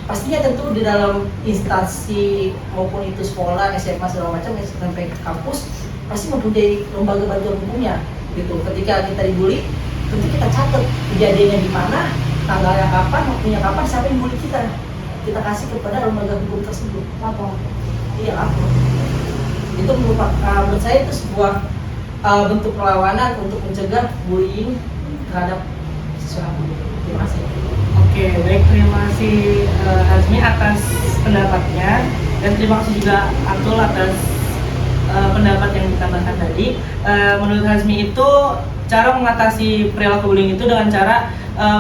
pastinya tentu di dalam instansi maupun itu sekolah, SMA segala macam sampai ke kampus pasti mempunyai lembaga bantuan hukumnya gitu. Ketika kita dibully, tentu kita catat kejadiannya di mana, tanggalnya kapan, waktunya kapan, siapa yang bully kita kasih kepada lembaga hukum tersebut. Lapor. Iya, lapor. Itu menurut saya itu sebuah bentuk perlawanan untuk mencegah bullying terhadap seseorang. Terima kasih. Oke, baik, terima kasih Hazmi atas pendapatnya dan terima kasih juga Atul atas pendapat yang ditambahkan tadi. Menurut Hazmi itu cara mengatasi perilaku bullying itu dengan cara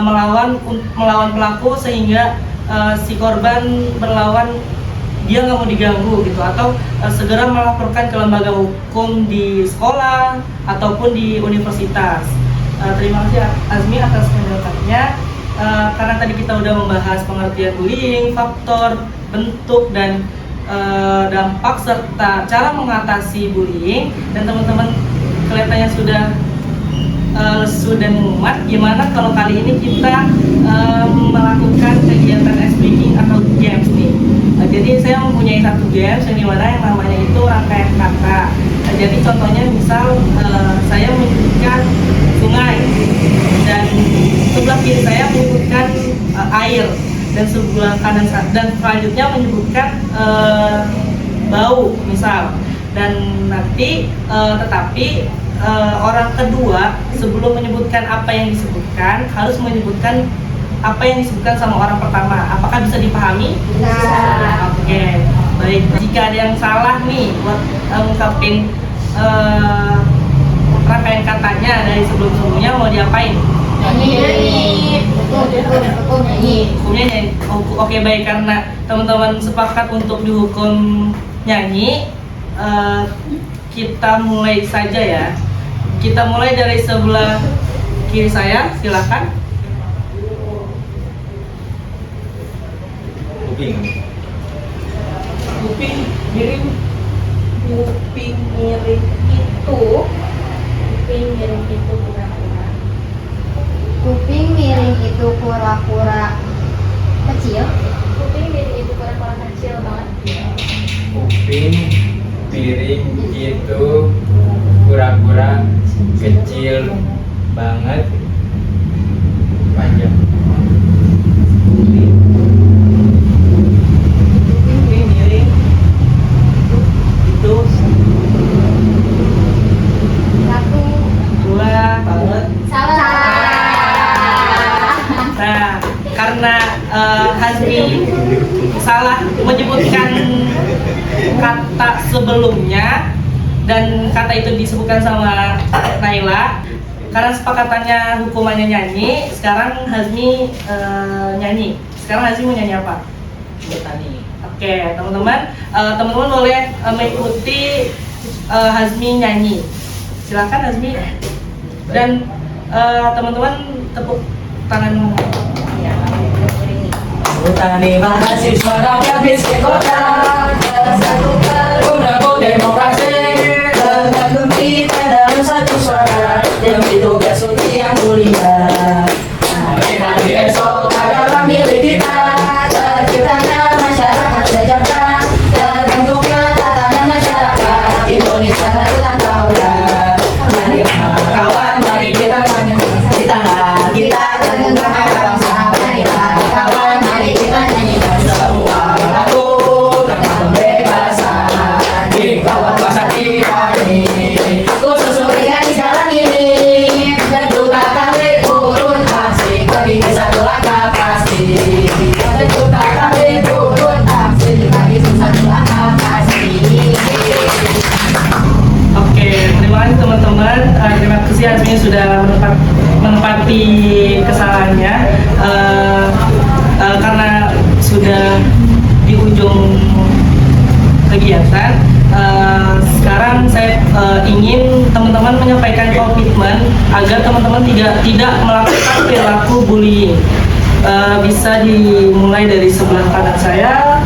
melawan pelaku sehingga si korban berlawan, dia nggak mau diganggu gitu, atau segera melaporkan ke lembaga hukum di sekolah ataupun di universitas. Terima kasih Azmi atas penjelasannya. Karena tadi kita udah membahas pengertian bullying, faktor, bentuk, dan dampak serta cara mengatasi bullying, dan teman-teman kelihatannya sudah dan muat. Gimana kalau kali ini kita melakukan kegiatan ice breaking atau games nih. Jadi saya mempunyai satu games yang dimana yang namanya itu rangkaian kata. Jadi contohnya misal saya menyebutkan sungai, dan sebelah kiri saya menyebutkan air, dan sebelah kanan dan selanjutnya menyebutkan bau misal. Dan nanti tetapi orang kedua sebelum menyebutkan apa yang disebutkan harus menyebutkan apa yang disebutkan sama orang pertama. Apakah bisa dipahami? Bisa. Oke, baik. Jika ada yang salah nih buat ngungkapin rangkaian katanya dari sebelum-sebelumnya, mau diapain? Nyanyi. Betul nyanyi. Hukumnya nyanyi. Oke, baik, karena teman-teman sepakat untuk dihukum nyanyi, kita mulai saja ya. Kita mulai dari sebelah kiri saya, silakan. Kuping. Kuping miring itu kura-kura. Kuping miring itu kura-kura kecil. Kuping miring itu kura-kura kecil banget. Kuping piring itu kura-kura kecil banget, panjang. Kuping miring itu Satu. dua. Salah. Nah, karena Hazmi salah menyebutkan kata sebelumnya dan kata itu disebutkan sama Naila, karena sepakatannya hukumannya nyanyi, sekarang Hazmi nyanyi. Sekarang Hazmi mau nyanyi apa? Bertani. Oke, teman-teman, teman-teman boleh mengikuti Hazmi nyanyi. Silakan Hazmi. Dan teman-teman tepuk tangan. Petani mahasiswa rakyat miskin kota, satukan guna demokrasi, tergantung kita dalam satu suara demi tugas suci yang mulia. Hari esok adalah milik kita, terciptanya masyarakat sejahtera, terbentuknya tatanan masyarakat Indonesia satu tahun. Mari kawan, mari kita di tangan kita tegakkan bangsa. Marilah kawan, mari kita nyanyikan semua lagu tentang pembebasan di kawat bangsa kita ini. Khusus pria di jalan ini, tentu tak kami turun aksi, bagi satu langkah pasti. Tentu tak kami turun aksi, bagi satu langkah pasti. Oke, terima kasih teman-teman. Terima kasih Azmi sudah menempati kesalahannya. Karena sudah di ujung kegiatan, sekarang saya ingin teman-teman menyampaikan komitmen agar teman-teman tidak melakukan perilaku bullying. Bisa dimulai dari sebelah kanan saya,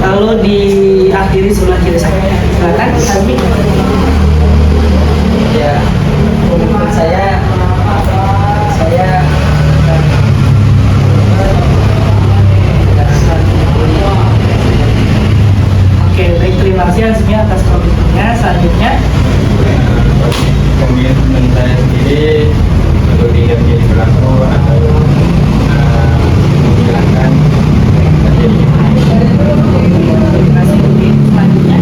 lalu diakhiri sebelah kiri saya. Silakan, Azmi. Ya, menurut saya oke, baik, terima kasih Azmi atas komitmennya. Selanjutnya, Komitmen saya sendiri untuk tidak menjadi pelaku atau menghilangkan terjadi. terima kasih. Selanjutnya,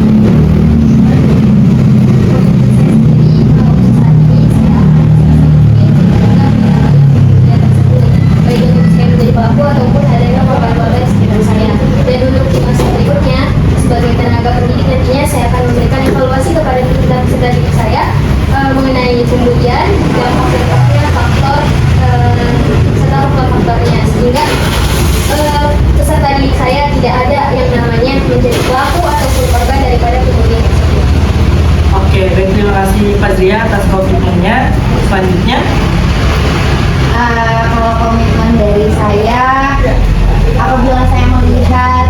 Kalau dari saya, apabila saya melihat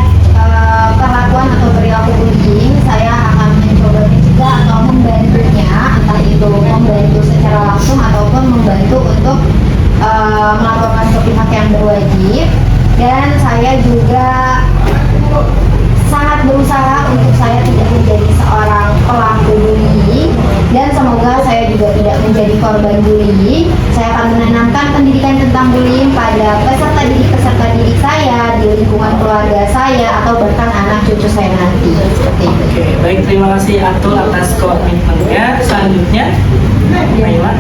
perlakuan atau perilaku bullying, saya akan mencoba mencegah atau membantunya, entah itu membantu secara langsung ataupun membantu untuk melaporkan ke pihak yang berwajib. Dan saya juga sangat berusaha untuk saya tidak menjadi seorang pelaku bullying, dan semoga saya juga tidak menjadi korban bullying. Saya akan menanamkan pendidikan tentang bullying pada peserta didik saya, di lingkungan keluarga saya, atau bahkan anak cucu saya nanti. Seperti itu. Oke, baik, terima kasih Atul atas komitmennya. Selanjutnya, Naila.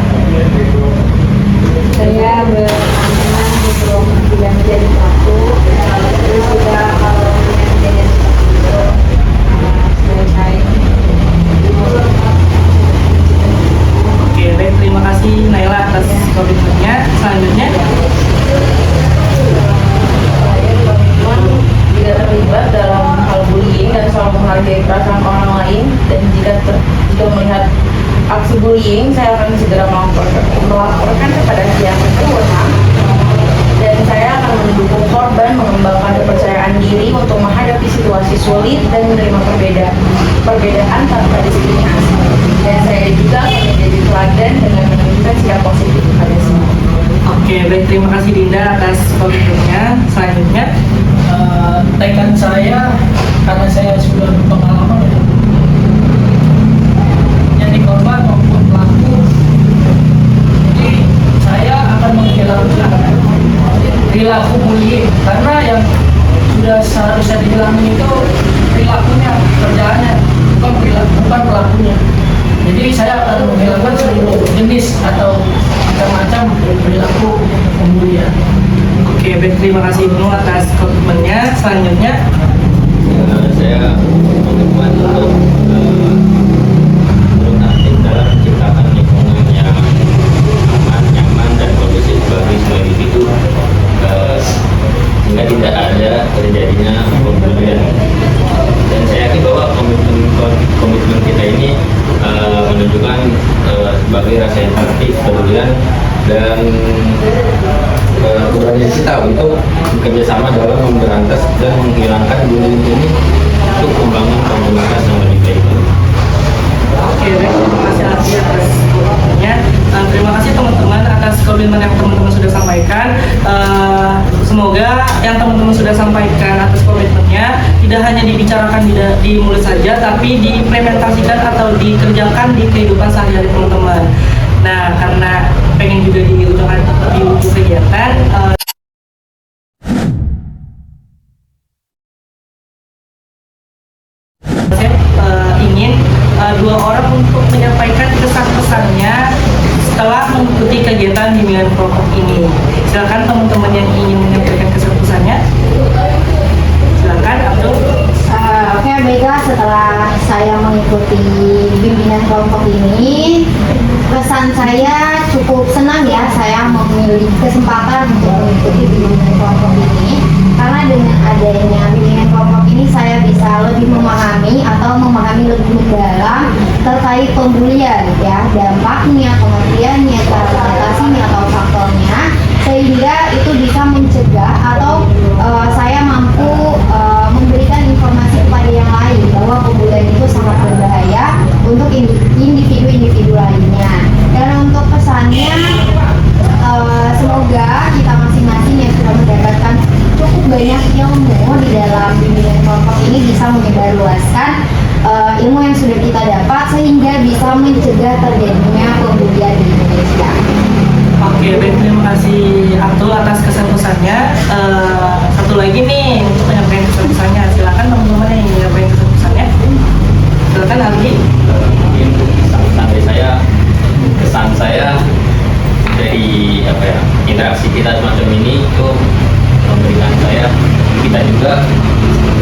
Saya berkomitmen untuk tidak menjadi pelaku, terus juga kalau menjadi itu selesai. Oke, baik, terima kasih Naila atas komitmennya. Selanjutnya, Saya berkomitmen tidak terlibat dalam hal bullying dan selalu menghargai perasaan orang lain, dan jika melihat aksi bullying, saya akan segera melaporkan kepada pihak berwenang, dan saya akan mendukung korban mengembangkan kepercayaan diri untuk menghadapi situasi sulit dan menerima perbedaan tanpa diskriminasi. Dan saya juga akan menjadi teladan dengan menunjukkan sikap positif kepada semua. oke, baik, terima kasih Dinda atas komitmennya. Selanjutnya, Tekad saya, karena saya sudah berpengalaman jadi korban maupun pelaku, jadi saya akan menghilangkan perilaku bullying, karena yang sudah seharusnya dihilangin itu perilakunya, kerjaannya, bukan pelakunya. Jadi saya akan menghilangkan seluruh jenis atau macam-macam perilaku pembulian. oke, baik, terima kasih Ibnu atas komitmennya. Selanjutnya, Saya komitmen untuk turut aktif dalam menciptakan lingkungan yang aman, nyaman, dan kondusif bagi semua individu, sehingga tidak ada terjadinya pembulian. Dan saya yakin bahwa komitmen kita ini menunjukkan sebagai rasa empati, kepedulian, dan keberanian kita untuk bekerjasama dalam memberantas dan menghilangkan bullying ini untuk membangun komunitas yang lebih baik. oke, baik, terima kasih Alfi atas komitmennya. Terima kasih teman-teman atas komitmen yang teman-teman sudah sampaikan. Semoga yang teman-teman sudah sampaikan atas komitmennya tidak hanya dibicarakan di mulut saja, tapi diimplementasikan atau dikerjakan di kehidupan sehari-hari teman-teman. Nah, karena pengen juga di ujung kegiatan, saya ingin dua orang untuk menyampaikan kesan-pesannya setelah mengikuti kegiatan bimbingan kelompok ini. Silakan teman-teman yang ingin menyampaikan kesan-pesannya. Silakan, Abdul. Oke, baiklah, setelah saya mengikuti bimbingan kelompok ini, pesan saya cukup senang ya, saya memiliki kesempatan untuk mengikuti bimbingan kelompok ini, karena dengan adanya bimbingan kelompok ini saya bisa lebih memahami atau memahami lebih mendalam terkait pembulian ya, dampaknya, pengertiannya, cara mengatasinya atau faktornya, sehingga itu bisa mencegah atau saya mampu memberikan informasi kepada yang lain bahwa pembulian itu sangat berbahaya untuk individu-individu lainnya. Dan untuk pesannya, semoga kita masing-masing yang sudah mendapatkan cukup banyak ilmu di dalam bimbingan kelompok ini bisa menyebarluaskan ilmu yang sudah kita dapat sehingga bisa mencegah terjadinya pembulian di Indonesia. Oke, baik, terima kasih Abdul atas kesan-pesannya. Satu lagi nih untuk menyampaikan kesan-pesannya, silakan teman-teman yang ingin menyampaikan kesan-pesannya. Silakan Aldi. Mungkin kesan saya dari interaksi kita semacam ini itu memberikan kita juga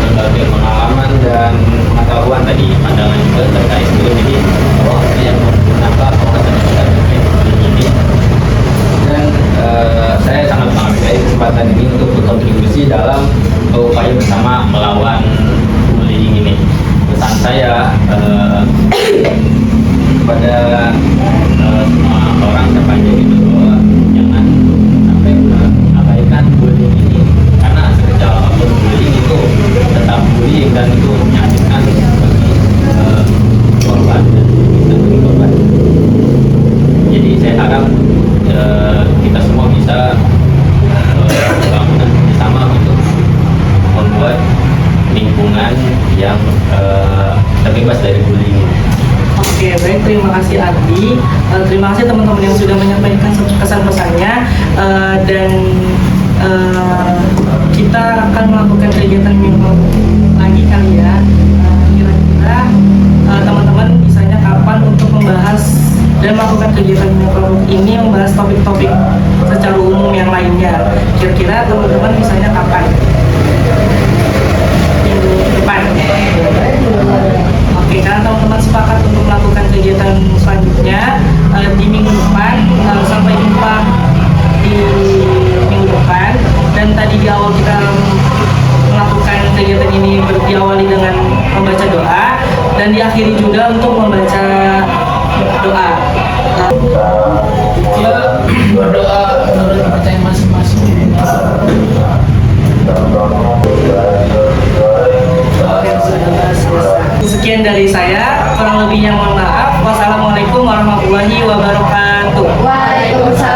berbagai pengalaman dan pengetahuan tadi, pandangan juga terkait itu. Jadi bahwa yang kenapa kita ini, dan saya sangat menghargai kesempatan ini untuk berkontribusi dalam upaya bersama melawan bullying ini. Pesan saya kepada semua orang terpanjang itu bahwa jangan sampai mengabaikan bullying terima kasih Adi, terima kasih teman-teman yang sudah menyampaikan kesan pesannya, dan kita akan melakukan kegiatan minggu lagi kali ya. Kira-kira teman-teman bisanya kapan untuk membahas dan melakukan kegiatan minggu ini, membahas topik-topik secara umum yang lainnya. Kira-kira teman-teman bisanya kapan? Minggu depan. Oke, karena teman-teman sepakat untuk melakukan kegiatan selanjutnya di minggu depan, sampai jumpa di minggu depan. Dan tadi di awal kita melakukan kegiatan ini diawali dengan membaca doa dan diakhiri juga untuk membaca doa. Ya, berdoa menurut kepercayaan masing-masing. Sekian dari saya, kurang lebihnya mohon maaf. Wassalamualaikum warahmatullahi wabarakatuh. Waalaikumsalam.